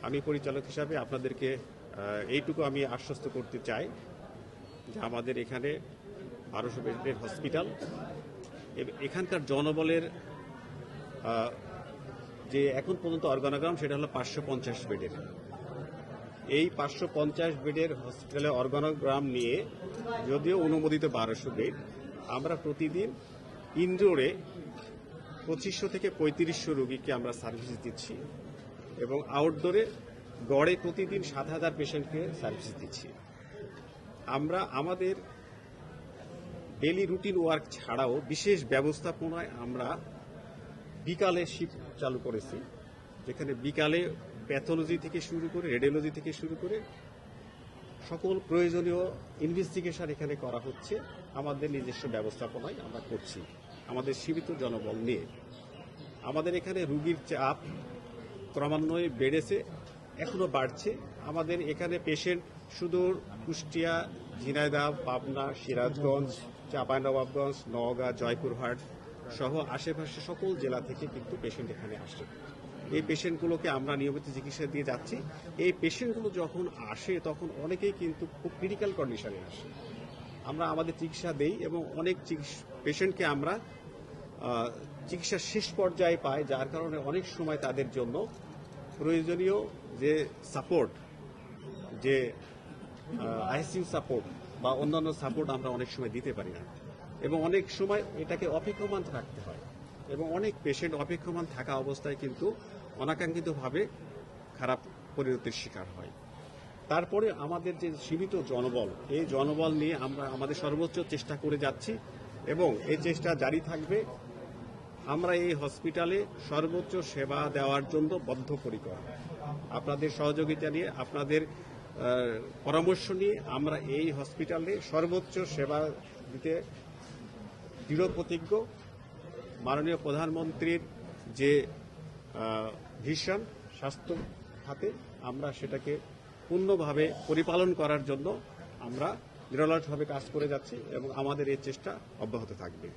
আমি পরিচালক হিসাবে আপনাদেরকে এইটুকু আমি আশ্বস্ত করতে চাই যে আমাদের এখানে 1200 বেডের হসপিটাল, এখানকার জনবলের যে এখন পর্যন্ত অর্গানোগ্রাম সেটা হলো 550 বেডের। এই 550 বেডের হসপিটালে অর্গানোগ্রাম নিয়ে যদিও অনুমোদিত 1200 বেড, আমরা প্রতিদিন ইনডোরে 2500 থেকে 3500 রোগীকে আমরা সার্ভিস দিচ্ছি এবং আউটডোরে গড়ে প্রতিদিন 7000 পেশেন্টকে সার্ভিস দিচ্ছি। আমরা আমাদের ডেলি রুটিন ওয়ার্ক ছাড়াও বিশেষ ব্যবস্থাপনায় আমরা বিকালে শিফট চালু করেছি, যেখানে বিকালে প্যাথোলজি থেকে শুরু করে রেডিওলজি থেকে শুরু করে সকল প্রয়োজনীয় ইনভেস্টিগেশন এখানে করা হচ্ছে। আমাদের নিজস্ব ব্যবস্থাপনায় আমরা করছি আমাদের সীমিত জনবল নিয়ে। আমাদের এখানে রোগীর চাপ ক্রমান্বয়ে বেড়েছে, এখনো বাড়ছে। আমাদের এখানে পেশেন্ট সুদূর কুষ্টিয়া, ঝিনাইদহ, পাবনা, সিরাজগঞ্জ, চাঁপাইনবাবগঞ্জ, নওগাঁ, জয়পুরহাট সহ আশেপাশে সকল জেলা থেকে কিন্তু পেশেন্ট এখানে আসে। এই পেশেন্টগুলোকে আমরা নিয়মিত চিকিৎসা দিয়ে যাচ্ছি। এই পেশেন্টগুলো যখন আসে তখন অনেকেই কিন্তু খুব ক্রিটিক্যাল কন্ডিশনে আসে। আমরা আমাদের চিকিৎসা দেই এবং অনেক পেশেন্টকে আমরা চিকিৎসার শেষ পর্যায়ে পাই, যার কারণে অনেক সময় তাদের জন্য প্রয়োজনীয় যে সাপোর্ট, যে আইসিইউ সাপোর্ট বা অন্যান্য সাপোর্ট আমরা অনেক সময় দিতে পারি না এবং অনেক সময় এটাকে অপেক্ষমান রাখতে হয় এবং অনেক পেশেন্ট অপেক্ষমান থাকা অবস্থায় কিন্তু অনাকাঙ্ক্ষিতভাবে খারাপ পরিণতির শিকার হয়। তারপরে আমাদের যে সীমিত জনবল, এই জনবল নিয়ে আমরা আমাদের সর্বোচ্চ চেষ্টা করে যাচ্ছি এবং এই চেষ্টা জারি থাকবে। আমরা এই হসপিটালে সর্বোচ্চ সেবা দেওয়ার জন্য বদ্ধপরিকর। আপনাদের সহযোগিতা নিয়ে, আপনাদের পরামর্শ নিয়ে আমরা এই হসপিটালে সর্বোচ্চ সেবা দিতে দৃঢ় প্রতিজ্ঞ। মাননীয় প্রধানমন্ত্রীর যে ভিশন স্বাস্থ্য খাতে, আমরা সেটাকে পূর্ণভাবে পরিপালন করার জন্য আমরা নিরলসভাবে কাজ করে যাচ্ছি এবং আমাদের এই চেষ্টা অব্যাহত থাকবে।